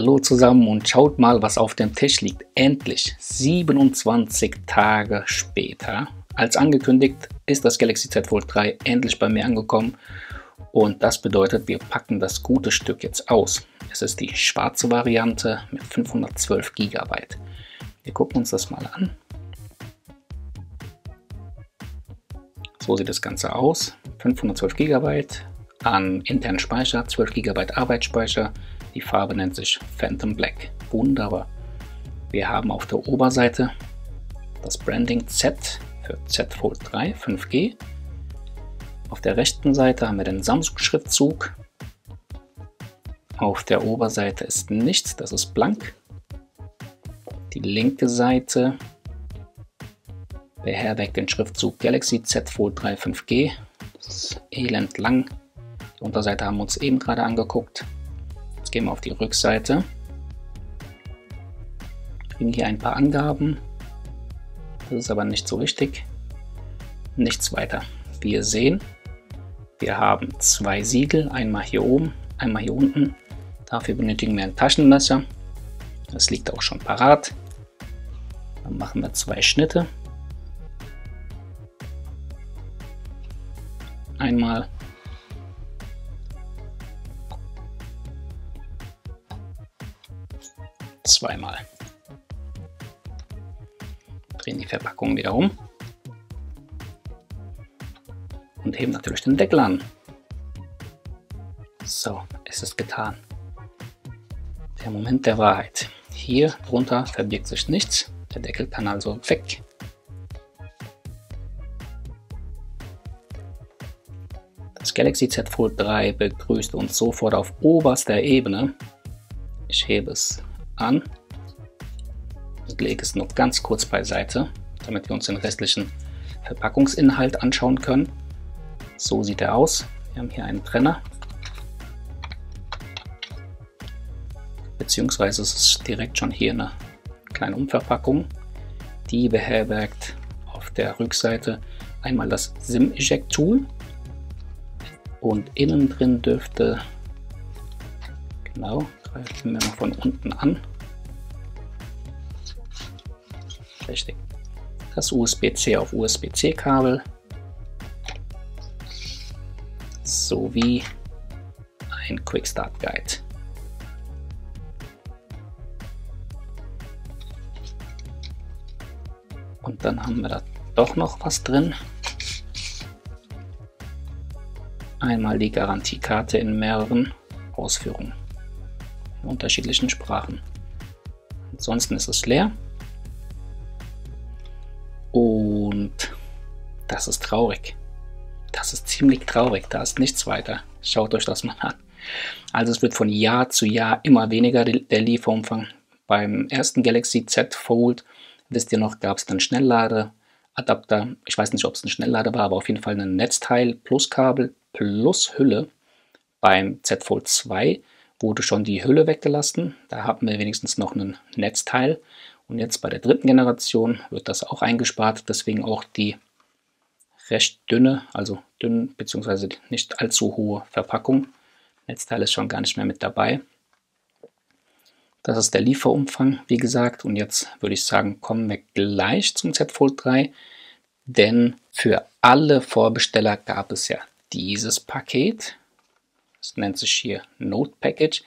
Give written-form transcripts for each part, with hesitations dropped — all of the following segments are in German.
Hallo zusammen und schaut mal, was auf dem Tisch liegt. Endlich 27 Tage später. Als angekündigt ist das Galaxy Z Fold 3 endlich bei mir angekommen und das bedeutet, wir packen das gute Stück jetzt aus. Es ist die schwarze Variante mit 512 GB. Wir gucken uns das mal an. So sieht das Ganze aus. 512 GB an internen Speicher, 12 GB Arbeitsspeicher. Die Farbe nennt sich Phantom Black. Wunderbar. Wir haben auf der Oberseite das Branding Z für Z Fold 3 5G. Auf der rechten Seite haben wir den Samsung-Schriftzug. Auf der Oberseite ist nichts, das ist blank. Die linke Seite beherbergt den Schriftzug Galaxy Z Fold 3 5G. Das ist elend lang. Die Unterseite haben wir uns eben gerade angeguckt. Jetzt gehen wir auf die Rückseite. Kriegen hier ein paar Angaben. Das ist aber nicht so wichtig. Nichts weiter. Wie ihr sehen, wir haben zwei Siegel. Einmal hier oben, einmal hier unten. Dafür benötigen wir ein Taschenmesser. Das liegt auch schon parat. Dann machen wir zwei Schnitte. Einmal zweimal. Drehen die Verpackung wieder um und heben natürlich den Deckel an. So, es ist getan. Der Moment der Wahrheit. Hier drunter verbirgt sich nichts. Der Deckel kann also weg. Das Galaxy Z Fold 3 begrüßt uns sofort auf oberster Ebene. Ich hebe es an und lege es noch ganz kurz beiseite, damit wir uns den restlichen Verpackungsinhalt anschauen können. So sieht er aus. Wir haben hier einen Trenner, beziehungsweise es ist direkt schon hier eine kleine Umverpackung. Die beherbergt auf der Rückseite einmal das SIM-Eject-Tool und innen drin dürfte, genau, greifen wir mal von unten an. Richtig. Das USB-C auf USB-C Kabel sowie ein Quick Start Guide. Und dann haben wir da doch noch was drin. Einmal die Garantiekarte in mehreren Ausführungen, in unterschiedlichen Sprachen. Ansonsten ist es leer. Und das ist traurig. Das ist ziemlich traurig. Da ist nichts weiter. Schaut euch das mal an. Also es wird von Jahr zu Jahr immer weniger der Lieferumfang. Beim ersten Galaxy Z Fold, wisst ihr noch, gab es dann Schnellladeadapter. Ich weiß nicht, ob es ein Schnelllader war, aber auf jeden Fall ein Netzteil plus Kabel plus Hülle. Beim Z Fold 2 wurde schon die Hülle weggelassen. Da haben wir wenigstens noch ein Netzteil. Und jetzt bei der dritten Generation wird das auch eingespart. Deswegen auch die recht dünne, also dünn bzw. nicht allzu hohe Verpackung. Netzteil ist schon gar nicht mehr mit dabei. Das ist der Lieferumfang, wie gesagt. Und jetzt würde ich sagen, kommen wir gleich zum Z Fold 3. Denn für alle Vorbesteller gab es ja dieses Paket. Das nennt sich hier Note Package.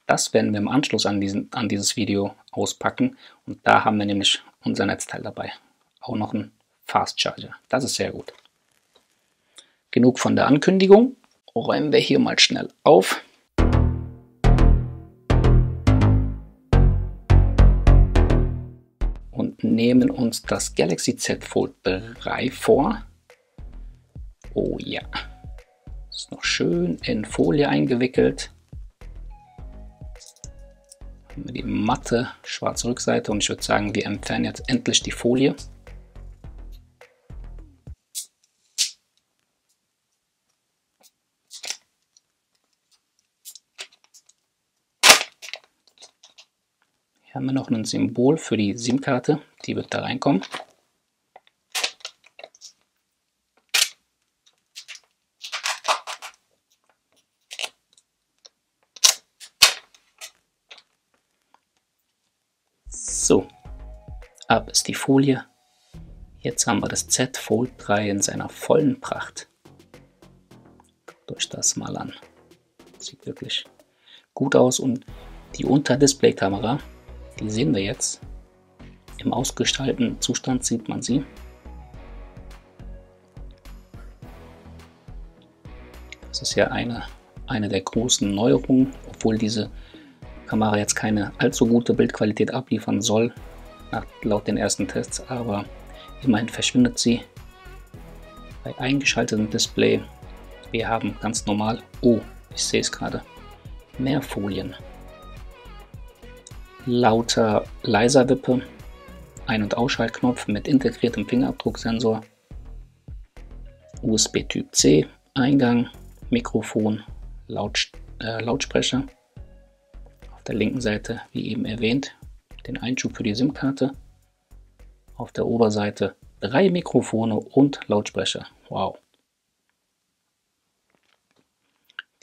Das werden wir im Anschluss an dieses Video auspacken. Und da haben wir nämlich unser Netzteil dabei. Auch noch ein Fast Charger. Das ist sehr gut. Genug von der Ankündigung. Räumen wir hier mal schnell auf. Und nehmen uns das Galaxy Z Fold 3 vor. Oh ja. Ist noch schön in Folie eingewickelt. Haben wir die matte schwarze Rückseite und ich würde sagen, wir entfernen jetzt endlich die Folie. Hier haben wir noch ein Symbol für die SIM-Karte, die wird da reinkommen. So, ab ist die Folie. Jetzt haben wir das Z Fold 3 in seiner vollen Pracht. Guckt euch das mal an. Sieht wirklich gut aus und die Unterdisplay-Kamera, die sehen wir jetzt. Im ausgestalteten Zustand sieht man sie. Das ist ja eine der großen Neuerungen, obwohl diese Kamera jetzt keine allzu gute Bildqualität abliefern soll, laut den ersten Tests, aber immerhin verschwindet sie bei eingeschaltetem Display. Wir haben ganz normal, oh, ich sehe es gerade, mehr Folien. Lauter Leiser-Wippe, Ein- und Ausschaltknopf mit integriertem Fingerabdrucksensor, USB Typ C, Eingang, Mikrofon, Lautsprecher. Auf der linken Seite, wie eben erwähnt, den Einschub für die SIM-Karte. Auf der Oberseite 3 Mikrofone und Lautsprecher. Wow.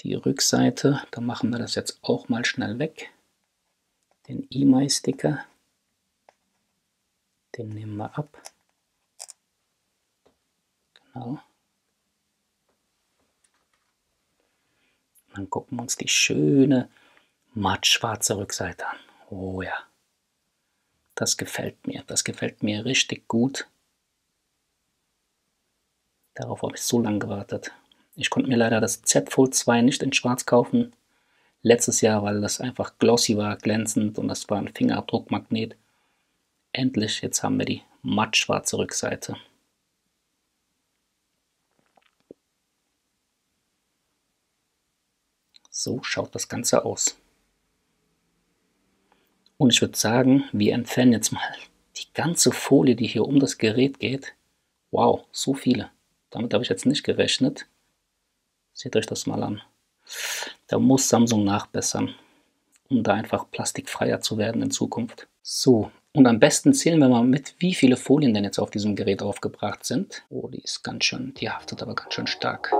Die Rückseite, da machen wir das jetzt auch mal schnell weg. Den EMI-Sticker, den nehmen wir ab. Genau. Dann gucken wir uns die schöne mattschwarze Rückseite an. Oh ja, das gefällt mir richtig gut. Darauf habe ich so lange gewartet. Ich konnte mir leider das Z Fold 2 nicht in schwarz kaufen. Letztes Jahr, weil das einfach glossy war, glänzend und das war ein Fingerabdruckmagnet. Endlich, jetzt haben wir die mattschwarze Rückseite. So schaut das Ganze aus. Und ich würde sagen, wir entfernen jetzt mal die ganze Folie, die hier um das Gerät geht. Wow, so viele. Damit habe ich jetzt nicht gerechnet. Seht euch das mal an. Da muss Samsung nachbessern, um da einfach plastikfreier zu werden in Zukunft. So, und am besten zählen wir mal mit, wie viele Folien denn jetzt auf diesem Gerät aufgebracht sind. Oh, die ist ganz schön, die haftet aber ganz schön stark.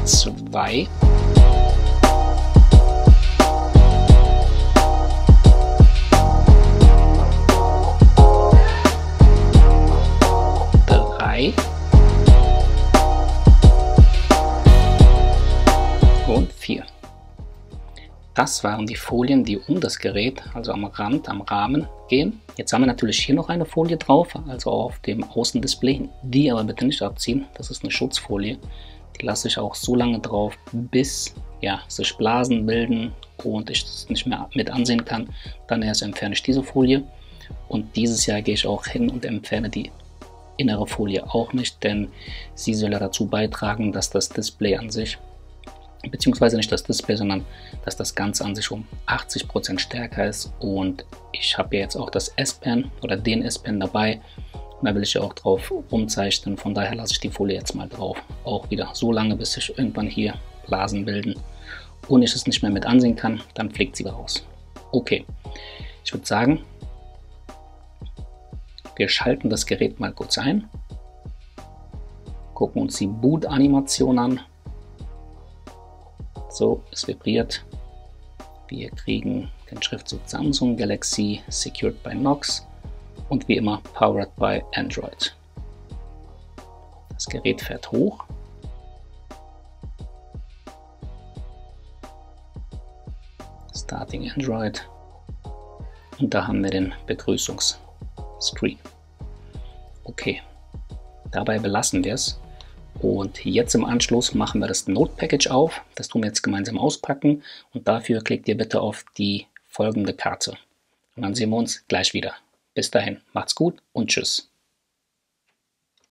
Zwei. Drei. Und 4. Das waren die Folien, die um das Gerät, also am Rand, am Rahmen gehen. Jetzt haben wir natürlich hier noch eine Folie drauf, also auf dem Außendisplay. Die aber bitte nicht abziehen, das ist eine Schutzfolie. Die lasse ich auch so lange drauf, bis ja, sich Blasen bilden und ich das nicht mehr mit ansehen kann. Dann erst entferne ich diese Folie. Und dieses Jahr gehe ich auch hin und entferne die innere Folie auch nicht, denn sie soll ja dazu beitragen, dass das Display an sich, beziehungsweise nicht das Display, sondern dass das Ganze an sich um 80% stärker ist. Und ich habe ja jetzt auch das S-Pen oder den S-Pen dabei. Und da will ich ja auch drauf rumzeichnen, von daher lasse ich die Folie jetzt mal drauf. Auch wieder so lange, bis sich irgendwann hier Blasen bilden und ich es nicht mehr mit ansehen kann, dann fliegt sie raus. Okay, ich würde sagen, wir schalten das Gerät mal kurz ein, gucken uns die Boot-Animation an. So, es vibriert. Wir kriegen den Schriftzug Samsung Galaxy Secured by Knox. Und wie immer powered by Android. Das Gerät fährt hoch. Starting Android. Und da haben wir den Begrüßungsscreen. Okay, dabei belassen wir es. Und jetzt im Anschluss machen wir das Note Package auf. Das tun wir jetzt gemeinsam auspacken. Und dafür klickt ihr bitte auf die folgende Karte. Und dann sehen wir uns gleich wieder. Bis dahin, macht's gut und tschüss.